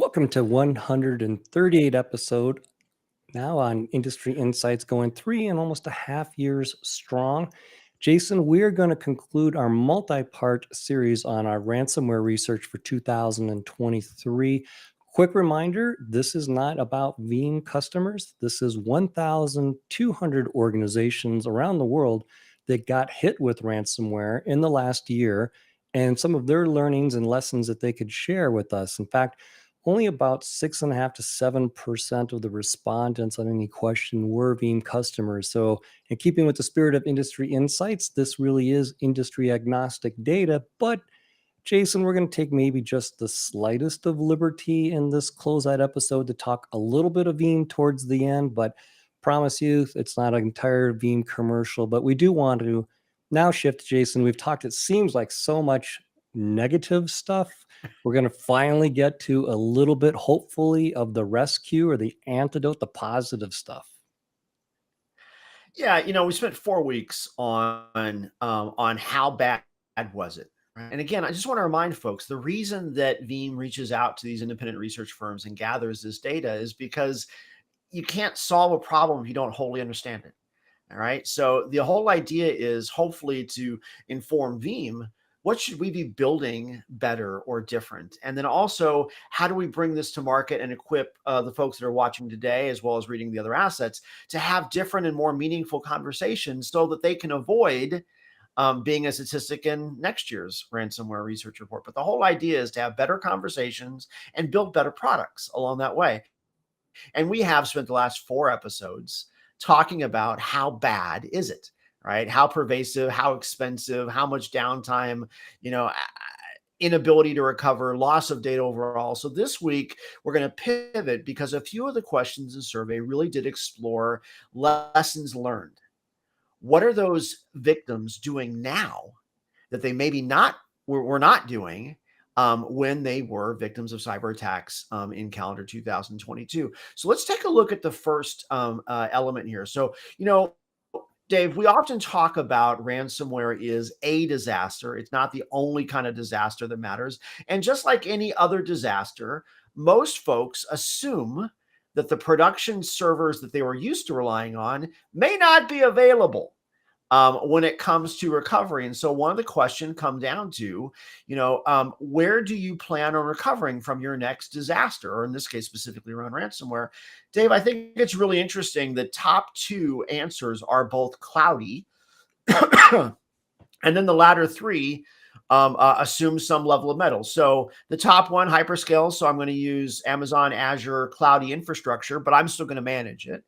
Welcome to 138 episode now on Industry Insights, going 3.5 years strong. Jason, we're going to conclude our multi-part series on our ransomware research for 2023. Quick reminder, this is not about Veeam customers. This is 1,200 organizations around the world that got hit with ransomware in the last year and some of their learnings and lessons that they could share with us. In fact, only about 6.5 to 7% of the respondents on any question were Veeam customers. So, in keeping with the spirit of industry insights, this really is industry agnostic data. But, Jason, we're going to take maybe just the slightest of liberty in this closeout episode to talk a little bit of Veeam towards the end. But, promise you, it's not an entire Veeam commercial. But we do want to now shift, Jason. We've talked, it seems like so much negative stuff. We're going to finally get to a little bit, hopefully, of the rescue or the antidote, the positive stuff. Yeah, we spent 4 weeks on how bad was it, right? And again, I just want to remind folks the reason that Veeam reaches out to these independent research firms and gathers this data is because you can't solve a problem if you don't wholly understand it. All right. So the whole idea is hopefully to inform Veeam what should we be building better or different? And then also, how do we bring this to market and equip the folks that are watching today, as well as reading the other assets, to have different and more meaningful conversations so that they can avoid being a statistic in next year's ransomware research report. But the whole idea is to have better conversations and build better products along that way. And we have spent the last 4 episodes talking about how bad is it, right? How pervasive, how expensive, how much downtime, inability to recover, loss of data overall. So this week, we're going to pivot because a few of the questions in the survey really did explore lessons learned. What are those victims doing now that they maybe were not doing when they were victims of cyber attacks in calendar 2022? So let's take a look at the first element here. So, Dave, we often talk about ransomware is a disaster. It's not the only kind of disaster that matters. And just like any other disaster, most folks assume that the production servers that they were used to relying on may not be available when it comes to recovery. And so one of the questions come down to, where do you plan on recovering from your next disaster, or in this case, specifically around ransomware? Dave, I think it's really interesting. The top two answers are both cloudy. And then the latter three assume some level of metal. So the top one, hyperscale. So I'm going to use Amazon Azure cloudy infrastructure, but I'm still going to manage it.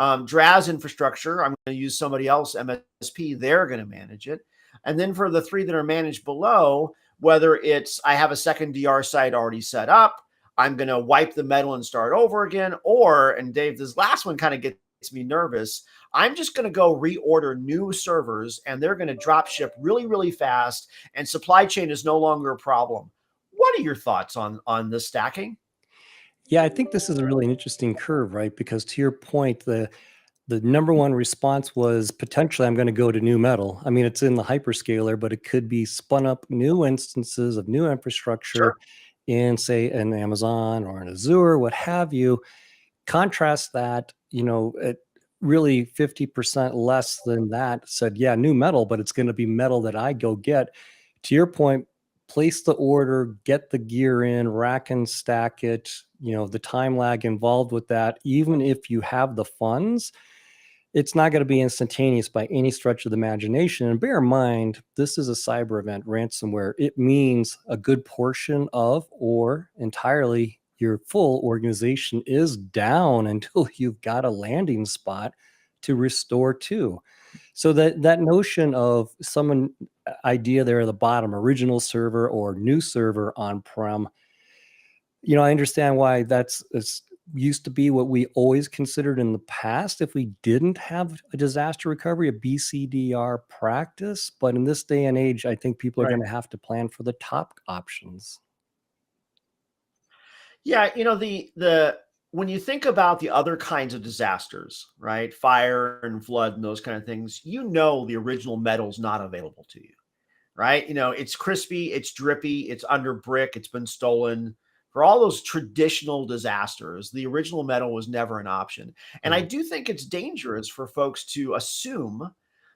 DRaaS infrastructure, I'm going to use somebody else, MSP, they're going to manage it. And then for the three that are managed below, whether it's I have a second DR site already set up, I'm going to wipe the metal and start over again, or, and Dave, this last one kind of gets me nervous, I'm just going to go reorder new servers and they're going to drop ship really, really fast, and supply chain is no longer a problem. What are your thoughts on this stacking? Yeah, I think this is a really interesting curve, right? Because to your point, the number one response was potentially I'm going to go to new metal. I mean, it's in the hyperscaler, but it could be spun up new instances of new infrastructure Sure. in, say, an Amazon or an Azure, what have you. Contrast that, at really 50% less than that said, yeah, new metal, but it's going to be metal that I go get. To your point, place the order, get the gear in, rack and stack it, the time lag involved with that, even if you have the funds, it's not going to be instantaneous by any stretch of the imagination. And bear in mind, this is a cyber event, ransomware. It means a good portion of, or entirely, your full organization is down until you've got a landing spot to restore to. So that notion of someone idea there at the bottom, original server or new server on-prem, I understand why it's used to be what we always considered in the past if we didn't have a disaster recovery, a BCDR practice. But in this day and age, I think people are Right. going to have to plan for the top options. Yeah, the when you think about the other kinds of disasters, right? Fire and flood and those kind of things, the original metal's not available to you, right? It's crispy, it's drippy, it's under brick, it's been stolen, For all those traditional disasters, the original metal was never an option. And I Mm. do think it's dangerous for folks to assume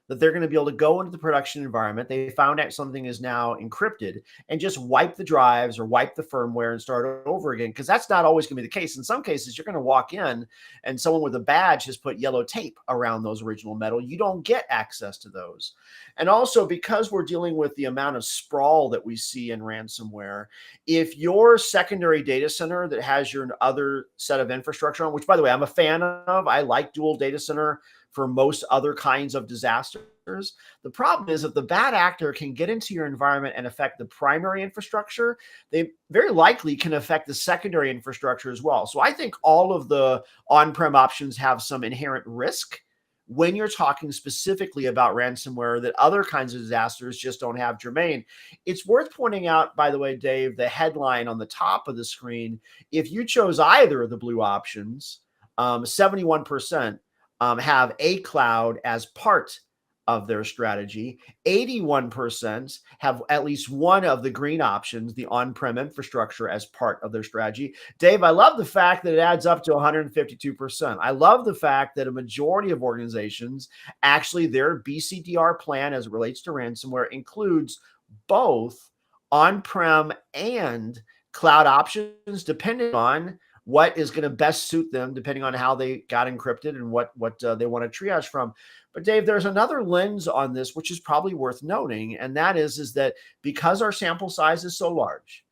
that they're going to be able to go into the production environment. They found out something is now encrypted and just wipe the drives or wipe the firmware and start over again, because that's not always going to be the case. In some cases, you're going to walk in and someone with a badge has put yellow tape around those original metal. You don't get access to those. And also, because we're dealing with the amount of sprawl that we see in ransomware, if your secondary data center that has your other set of infrastructure on, which by the way, I'm a fan of, I like dual data center for most other kinds of disasters. The problem is if the bad actor can get into your environment and affect the primary infrastructure, they very likely can affect the secondary infrastructure as well. So I think all of the on-prem options have some inherent risk when you're talking specifically about ransomware that other kinds of disasters just don't have germane. It's worth pointing out, by the way, Dave, the headline on the top of the screen. If you chose either of the blue options, 71% have a cloud as part of their strategy. 81% have at least one of the green options, the on-prem infrastructure, as part of their strategy. Dave, I love the fact that it adds up to 152%. I love the fact that a majority of organizations, actually their BCDR plan as it relates to ransomware includes both on-prem and cloud options, depending on what is going to best suit them, depending on how they got encrypted and what they want to triage from. But Dave, there's another lens on this, which is probably worth noting, and that is that because our sample size is so large,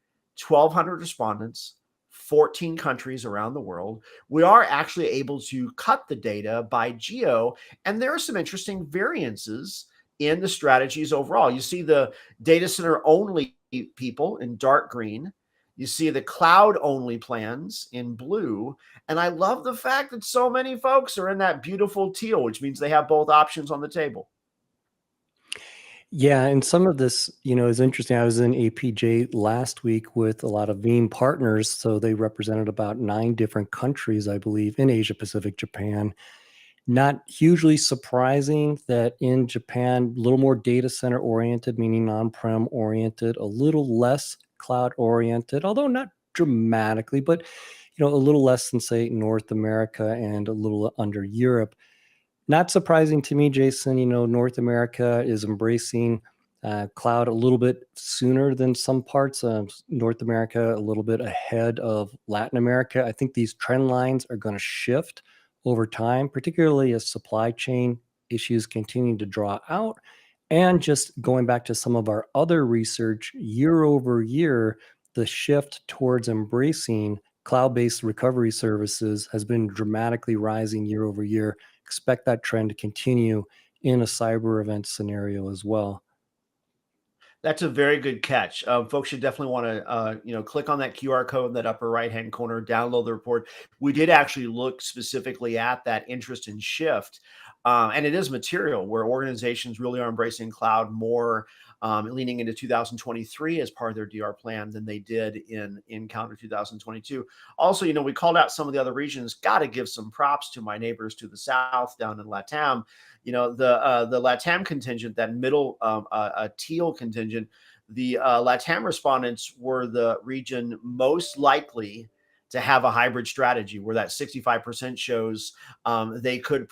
1,200 respondents, 14 countries around the world, we are actually able to cut the data by geo, and there are some interesting variances in the strategies overall. You see the data center only people in dark green. You see the cloud only plans in blue. And I love the fact that so many folks are in that beautiful teal, which means they have both options on the table. Yeah, and some of this, is interesting. I was in APJ last week with a lot of Veeam partners, so they represented about 9 different countries, I believe, in Asia Pacific, Japan. Not hugely surprising that in Japan, a little more data center oriented, meaning on-prem oriented, a little less cloud oriented, although not dramatically, but a little less than say North America and a little under Europe. Not surprising to me, Jason. North America is embracing cloud a little bit sooner than some parts of North America, a little bit ahead of Latin America. I think these trend lines are going to shift over time, particularly as supply chain issues continue to draw out. And just going back to some of our other research, year over year, the shift towards embracing cloud based recovery services has been dramatically rising year over year. Expect that trend to continue in a cyber event scenario as well. That's a very good catch. Folks should definitely want to, click on that QR code in that upper right-hand corner, download the report. We did actually look specifically at that interest and shift, and it is material where organizations really are embracing cloud more, leaning into 2023 as part of their DR plan than they did in calendar 2022. Also, we called out some of the other regions. Got to give some props to my neighbors to the south down in LATAM. The LATAM contingent, that middle teal contingent, the LATAM respondents were the region most likely to have a hybrid strategy, where that 65% shows they could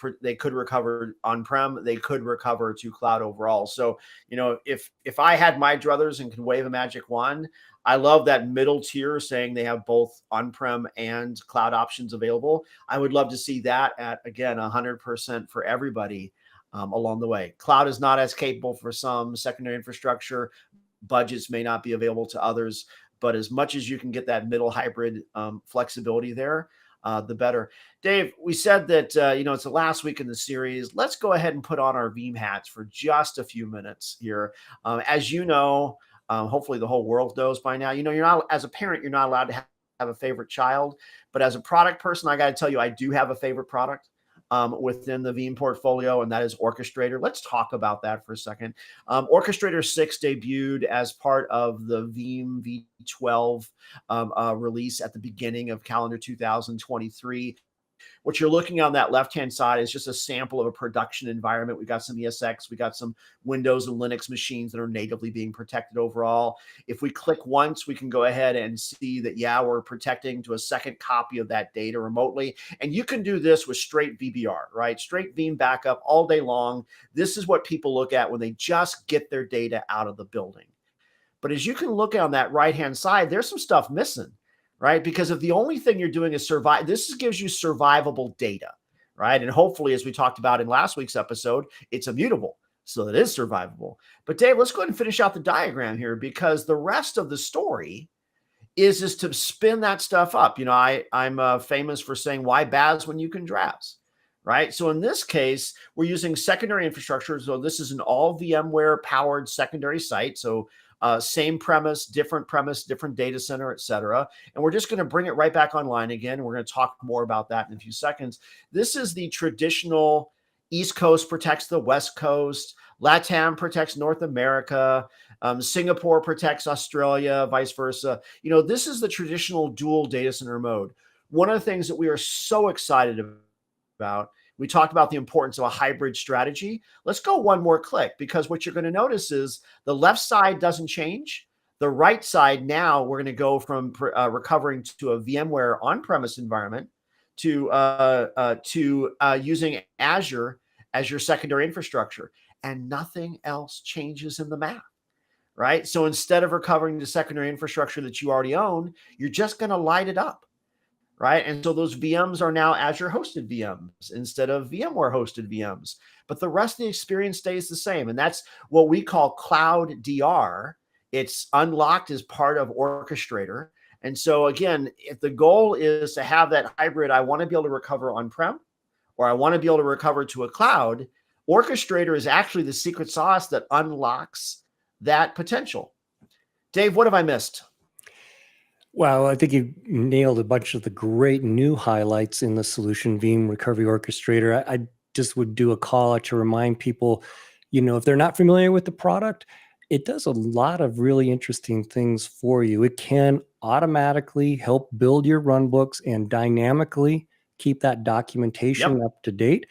recover on prem, they could recover to cloud overall. So if I had my druthers and could wave a magic wand, I love that middle tier saying they have both on-prem and cloud options available. I would love to see that at, again, 100% for everybody along the way. Cloud is not as capable for some secondary infrastructure. Budgets may not be available to others, but as much as you can get that middle hybrid flexibility there, the better. Dave, we said that, it's the last week in the series. Let's go ahead and put on our Veeam hats for just a few minutes here. As you know, hopefully the whole world knows by now, you're not, as a parent, you're not allowed to have a favorite child. But as a product person, I got to tell you, I do have a favorite product within the Veeam portfolio, and that is Orchestrator. Let's talk about that for a second. Orchestrator 6 debuted as part of the Veeam V12 release at the beginning of calendar 2023. What you're looking on that left-hand side is just a sample of a production environment. We got some ESX, we got some Windows and Linux machines that are natively being protected overall. If we click once, we can go ahead and see that, yeah, we're protecting to a second copy of that data remotely. And you can do this with straight VBR, right? Straight Veeam backup all day long. This is what people look at when they just get their data out of the building. But as you can look on that right-hand side, there's some stuff missing, right? Because if the only thing you're doing is survive, this gives you survivable data, right? And hopefully, as we talked about in last week's episode, it's immutable, so it is survivable. But Dave, let's go ahead and finish out the diagram here, because the rest of the story is to spin that stuff up. You know, I'm famous for saying, why Baz when you can Draz, right? So in this case, we're using secondary infrastructure. So this is an all VMware powered secondary site. So same premise, different data center, et cetera. And we're just going to bring it right back online again. We're going to talk more about that in a few seconds. This is the traditional East Coast protects the West Coast. LATAM protects North America. Singapore protects Australia, vice versa. You know, this is the traditional dual data center mode. One of the things that we are so excited about, we talked about the importance of a hybrid strategy. Let's go one more click, because what you're going to notice is the left side doesn't change. The right side, now we're going to go from recovering to a VMware on-premise environment to using Azure as your secondary infrastructure, and nothing else changes in the math, right? So instead of recovering the secondary infrastructure that you already own, you're just going to light it up. Right. And so those VMs are now Azure hosted VMs instead of VMware hosted VMs. But the rest of the experience stays the same. And that's what we call Cloud DR. It's unlocked as part of Orchestrator. And so, again, if the goal is to have that hybrid, I want to be able to recover on-prem, or I want to be able to recover to a cloud, Orchestrator is actually the secret sauce that unlocks that potential. Dave, what have I missed? Well, I think you nailed a bunch of the great new highlights in the solution, Veeam Recovery Orchestrator. I just would do a call out to remind people, you know, if they're not familiar with the product, it does a lot of really interesting things for you. It can automatically help build your runbooks and dynamically keep that documentation up to date.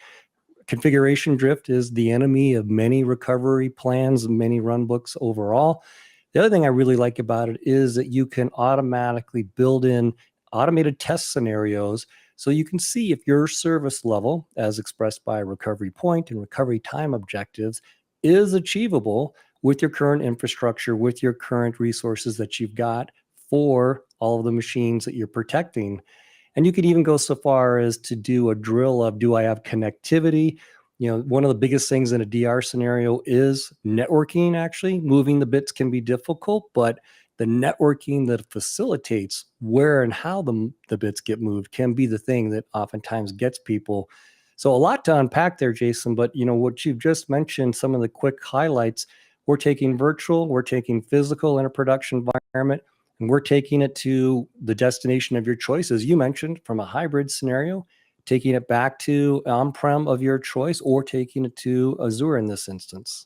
Configuration drift is the enemy of many recovery plans, many runbooks overall. The other thing I really like about it is that you can automatically build in automated test scenarios, so you can see if your service level, as expressed by recovery point and recovery time objectives, is achievable with your current infrastructure, with your current resources that you've got for all of the machines that you're protecting. And you could even go so far as to do a drill of, do I have connectivity? You know, one of the biggest things in a DR scenario is networking. Actually, moving the bits can be difficult, but the networking that facilitates where and how the bits get moved can be the thing that oftentimes gets people. So a lot to unpack there, Jason, but you know what you've just mentioned, some of the quick highlights. We're taking virtual, we're taking physical in a production environment, and we're taking it to the destination of your choice, as you mentioned, from a hybrid scenario, taking it back to on-prem of your choice, or taking it to Azure in this instance.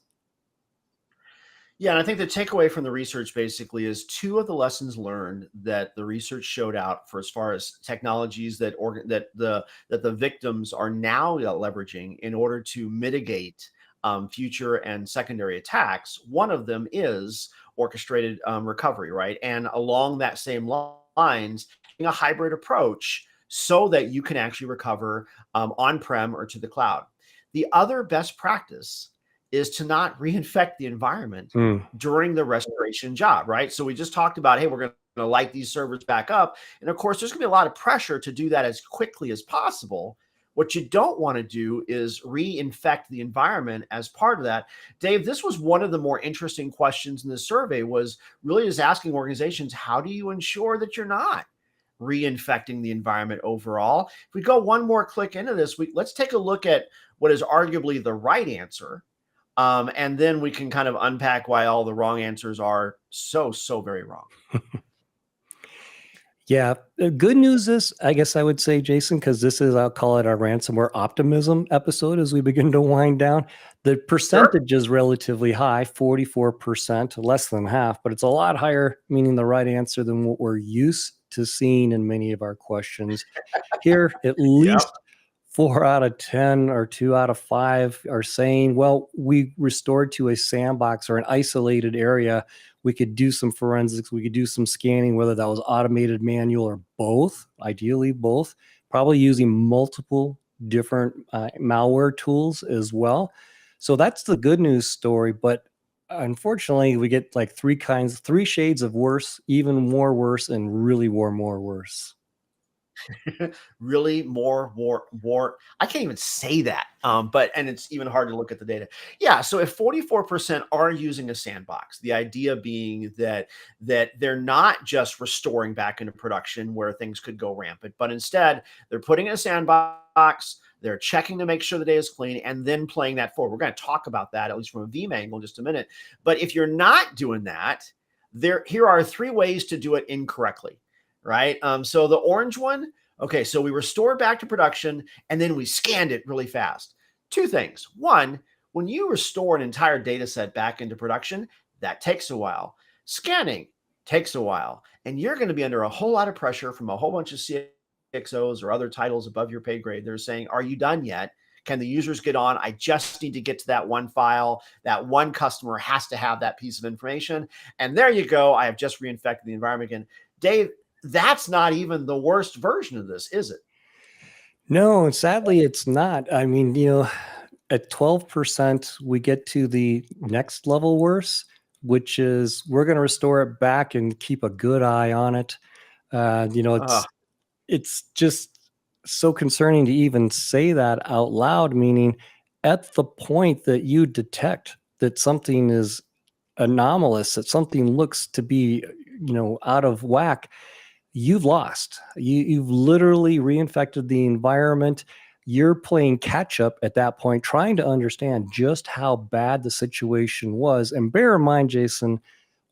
Yeah, and I think the takeaway from the research basically is two of the lessons learned that the research showed out for as far as technologies that the victims are now leveraging in order to mitigate future and secondary attacks. One of them is orchestrated recovery, right? And along that same lines, a hybrid approach so that you can actually recover on-prem or to the cloud. The other best practice is to not reinfect the environment during the restoration job, right? So we just talked about, hey, we're going to light these servers back up. And of course, there's going to be a lot of pressure to do that as quickly as possible. What you don't want to do is reinfect the environment as part of that. Dave, this was one of the more interesting questions in the survey, was really just asking organizations, how do you ensure that you're not reinfecting the environment overall? If we go one more click into this, let's take a look at what is arguably the right answer. And then we can kind of unpack why all the wrong answers are so very wrong. Yeah. The good news is, I guess I would say, Jason, because this is, I'll call it our ransomware optimism episode as we begin to wind down. The percentage is relatively high, 44%, less than half, but it's a lot higher, meaning the right answer, than what we're used to seeing in many of our questions. Here, at Yep. least 4 out of 10 or 2 out of 5 are saying, well, we restored to a sandbox or an isolated area. We could do some forensics, we could do some scanning, whether that was automated, manual, or both, ideally both, probably using multiple different malware tools as well. So that's the good news story. But unfortunately, we get like three shades of worse, even more worse, and really more worse. Really more. I can't even say that. And it's even hard to look at the data. Yeah. So if 44% are using a sandbox, the idea being that they're not just restoring back into production where things could go rampant, but instead they're putting in a sandbox. They're checking to make sure the data is clean and then playing that forward. We're going to talk about that, at least from a Veeam angle, in just a minute. But if you're not doing that, here are 3 ways to do it incorrectly, right? So the orange one, okay, so we restored back to production and then we scanned it really fast. 2 things. One, when you restore an entire data set back into production, that takes a while. Scanning takes a while, and you're going to be under a whole lot of pressure from a whole bunch of CXOs or other titles above your pay grade. They're saying, are you done yet? Can the users get on? I just need to get to that one file. That one customer has to have that piece of information. And there you go. I have just reinfected the environment again. Dave, that's not even the worst version of this, is it? No, sadly, it's not. I mean, at 12%, we get to the next level worse, which is we're going to restore it back and keep a good eye on it. Uh, you know, Uh, it's it's just so concerning to even say that out loud, meaning at the point that you detect that something is anomalous, that something looks to be, out of whack, you've lost. You've literally reinfected the environment. You're playing catch up at that point, trying to understand just how bad the situation was. And bear in mind, Jason,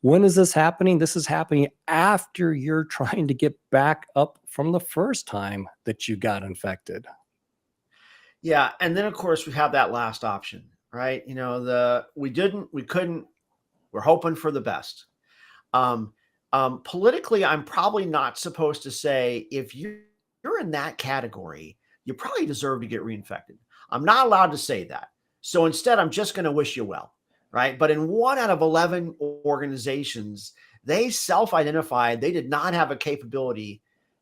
when is this happening? This is happening after you're trying to get back up from the first time that you got infected. yeah, and then of course we have that last option, right? We couldn't, we're hoping for the best. Um, Politically, I'm probably not supposed to say if you're in that category, you probably deserve to get reinfected. I'm not allowed to say that. So instead, I'm just going to wish you well, right? But in 1 out of 11 organizations, they self-identified they did not have a capability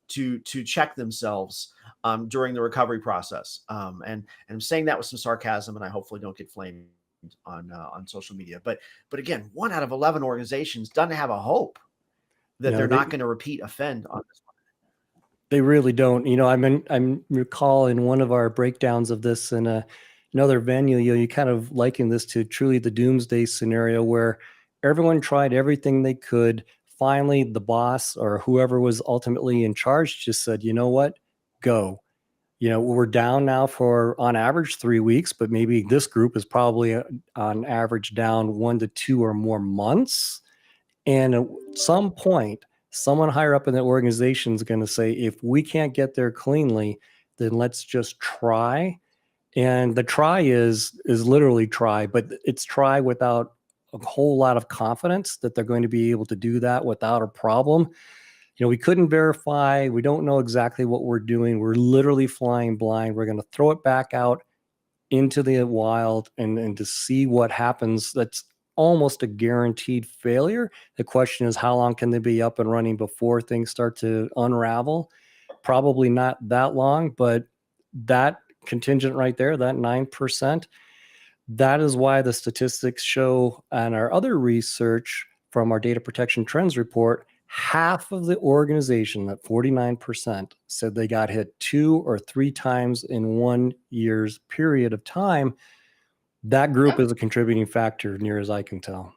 to check themselves during the recovery process. And I'm saying that with some sarcasm, and I hopefully don't get flamed on social media. But again, 1 out of 11 organizations doesn't have a hope that No, they're they not going to repeat offend on this one. they really don't. I recall in one of our breakdowns of this in another venue, you kind of liken this to truly the doomsday scenario where everyone tried everything they could. Finally, the boss or whoever was ultimately in charge just said, you know what, go. We're down now for on average 3 weeks, but maybe this group is probably on average down 1 to 2 or more months. And at some point, someone higher up in the organization is going to say, if we can't get there cleanly, then let's just try. And the try is literally try, but it's try without a whole lot of confidence that they're going to be able to do that without a problem. We couldn't verify. We don't know exactly what we're doing. We're literally flying blind. We're going to throw it back out into the wild and to see what happens. That's almost a guaranteed failure. The question is, how long can they be up and running before things start to unravel? Probably not that long, but that contingent right there, that 9%, that is why the statistics show and our other research from our data protection trends report, half of the organization, that 49%, said they got hit 2 or 3 times in 1 year's period of time. That group Yeah. is a contributing factor, near as I can tell.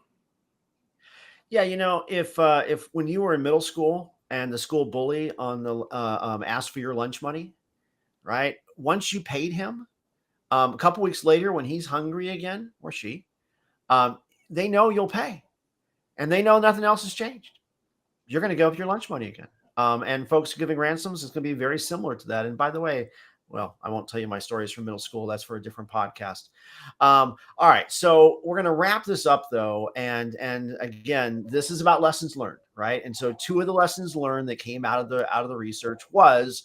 Yeah, if when you were in middle school and the school bully on the asked for your lunch money, right? Once you paid him, a couple weeks later when he's hungry again or she, um, they know you'll pay, and they know nothing else has changed. You're going to go with your lunch money again. And folks giving ransoms is going to be very similar to that. And by the way, Well, I won't tell you my stories from middle school. That's for a different podcast. All right, so we're going to wrap this up though, and again, this is about lessons learned, right? And so two of the lessons learned that came out of the research was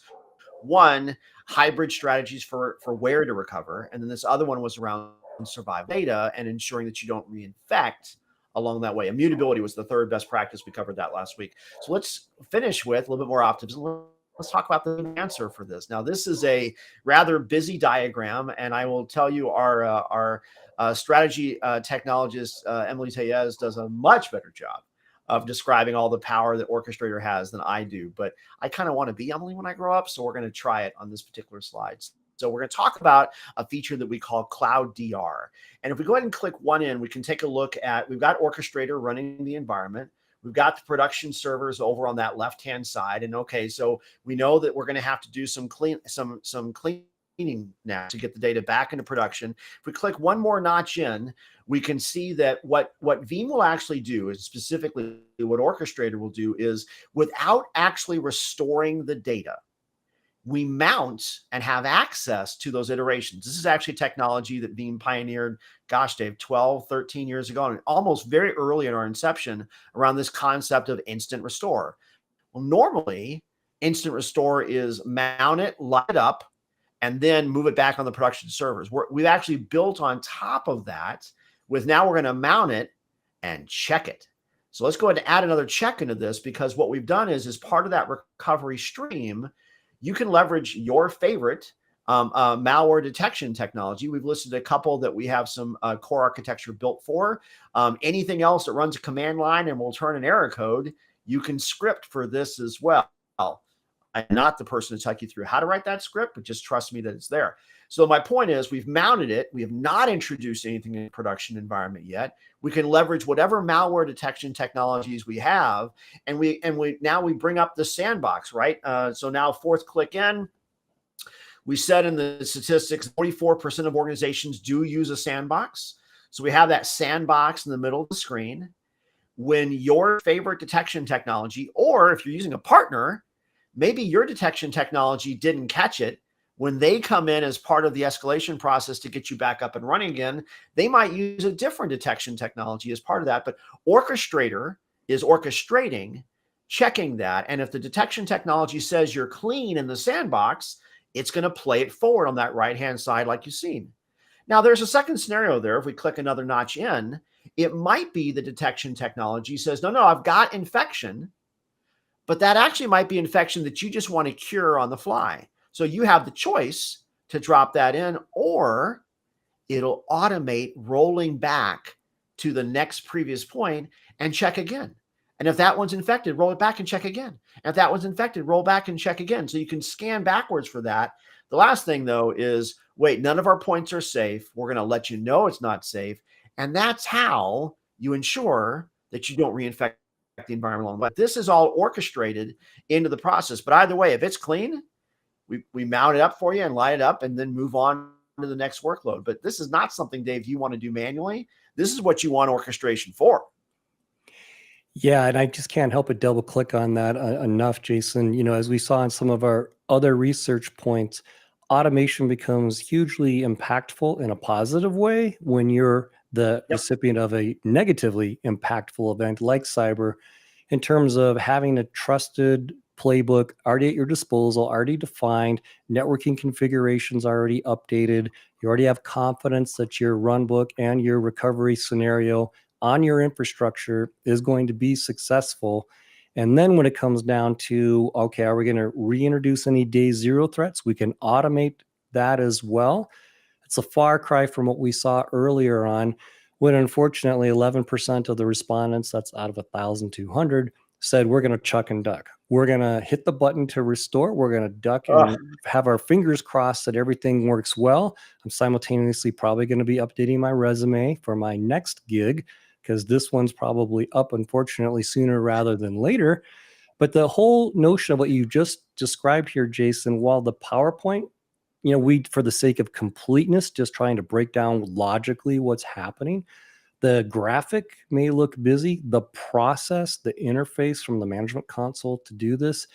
one, hybrid strategies for where to recover, and then this other one was around survival data and ensuring that you don't reinfect along that way. Immutability was the third best practice. We covered that last week. So let's finish with a little bit more optimism. Let's talk about the answer for this. Now, this is a rather busy diagram, and I will tell you our strategy technologist, Emily Tellez, does a much better job of describing all the power that Orchestrator has than I do. But I kind of want to be Emily when I grow up, so we're going to try it on this particular slide. So we're going to talk about a feature that we call Cloud DR. And if we go ahead and click one in, we can take a look at, we've got Orchestrator running the environment. We've got the production servers over on that left-hand side. And okay, so we know that we're going to have to do some cleaning now to get the data back into production. If we click one more notch in, we can see that what Veeam will actually do, is specifically what Orchestrator will do, is without actually restoring the data, we mount and have access to those iterations. This is actually technology that Veeam pioneered, gosh, Dave, 12, 13 years ago, and almost very early in our inception around this concept of instant restore. Well, normally, instant restore is mount it, light it up, and then move it back on the production servers. We've actually built on top of that with, now we're going to mount it and check it. So let's go ahead and add another check into this, because what we've done is, as part of that recovery stream, you can leverage your favorite malware detection technology. We've listed a couple that we have some core architecture built for. Anything else that runs a command line and will turn an error code, you can script for this as well. I'm not the person to take you through how to write that script, but just trust me that it's there. So my point is, we've mounted it. We have not introduced anything in the production environment yet. We can leverage whatever malware detection technologies we have, and we now we bring up the sandbox, right? So now, fourth click in, we said in the statistics, 44% of organizations do use a sandbox. So we have that sandbox in the middle of the screen. When your favorite detection technology, or if you're using a partner, maybe your detection technology didn't catch it, when they come in as part of the escalation process to get you back up and running again, they might use a different detection technology as part of that. But Orchestrator is orchestrating, checking that. And if the detection technology says you're clean in the sandbox, it's going to play it forward on that right-hand side like you've seen. Now, there's a second scenario there. If we click another notch in, it might be the detection technology says, no, I've got infection, but that actually might be infection that you just want to cure on the fly. So you have the choice to drop that in, or it'll automate rolling back to the next previous point and check again. And if that one's infected, roll it back and check again. And if that one's infected, roll back and check again. So you can scan backwards for that. The last thing, though, is, wait, none of our points are safe. We're going to let you know it's not safe. And that's how you ensure that you don't reinfect the environment along the way. This is all orchestrated into the process. But either way, if it's clean, we mount it up for you and light it up and then move on to the next workload. But this is not something, Dave, you want to do manually. This is what you want orchestration for. Yeah, and I just can't help but double click on that enough, Jason. As we saw in some of our other research points, automation becomes hugely impactful in a positive way when you're the recipient of a negatively impactful event like cyber, in terms of having a trusted playbook already at your disposal, already defined, networking configurations already updated. You already have confidence that your runbook and your recovery scenario on your infrastructure is going to be successful. And then when it comes down to, okay, are we going to reintroduce any day zero threats? We can automate that as well. It's a far cry from what we saw earlier on, when unfortunately 11% of the respondents, that's out of 1,200, said we're going to chuck and duck. We're going to hit the button to restore. We're going to duck and have our fingers crossed that everything works well. I'm simultaneously probably going to be updating my resume for my next gig, because this one's probably up, unfortunately, sooner rather than later. But the whole notion of what you just described here, Jason, while the PowerPoint, we, for the sake of completeness, just trying to break down logically what's happening, the graphic may look busy. The process, the interface from the management console to do this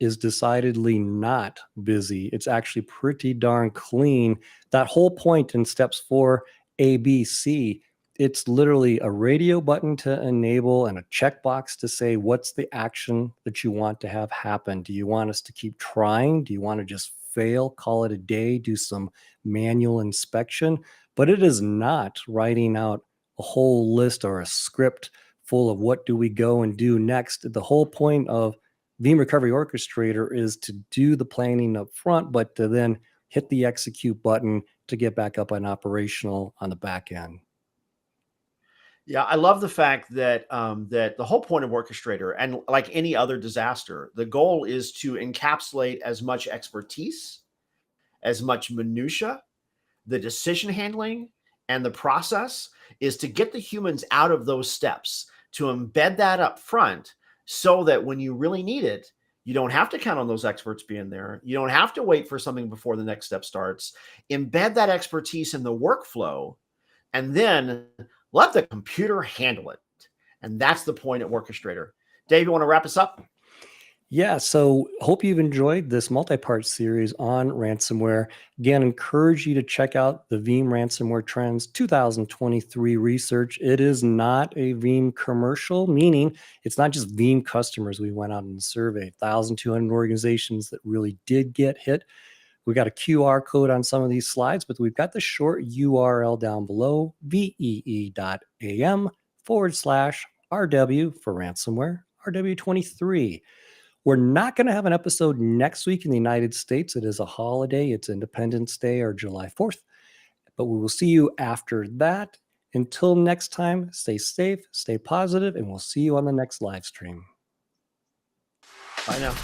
is decidedly not busy. It's actually pretty darn clean. That whole point in steps 4 ABC, it's literally a radio button to enable and a checkbox to say what's the action that you want to have happen. Do you want us to keep trying? Do you want to just fail, call it a day, do some manual inspection? But it is not writing out a whole list or a script full of what do we go and do next. The whole point of Veeam Recovery Orchestrator is to do the planning up front, but to then hit the execute button to get back up and operational on the back end. Yeah, I love the fact that that the whole point of Orchestrator, and like any other disaster, the goal is to encapsulate as much expertise, as much minutia, the decision handling, and the process is to get the humans out of those steps, to embed that up front so that when you really need it, you don't have to count on those experts being there. You don't have to wait for something before the next step starts. Embed that expertise in the workflow and then let the computer handle it. And that's the point at Orchestrator. Dave, you want to wrap us up? Yeah, so hope you've enjoyed this multi-part series on ransomware. Again, encourage you to check out the Veeam Ransomware Trends 2023 research. It is not a Veeam commercial, meaning it's not just Veeam customers we went out and surveyed, 1,200 organizations that really did get hit. We got a QR code on some of these slides, but we've got the short URL down below, vee.am/RW for ransomware, RW23. We're not going to have an episode next week in the United States. It is a holiday. It's Independence Day or July 4th. But we will see you after that. Until next time, stay safe, stay positive, and we'll see you on the next live stream. Bye now.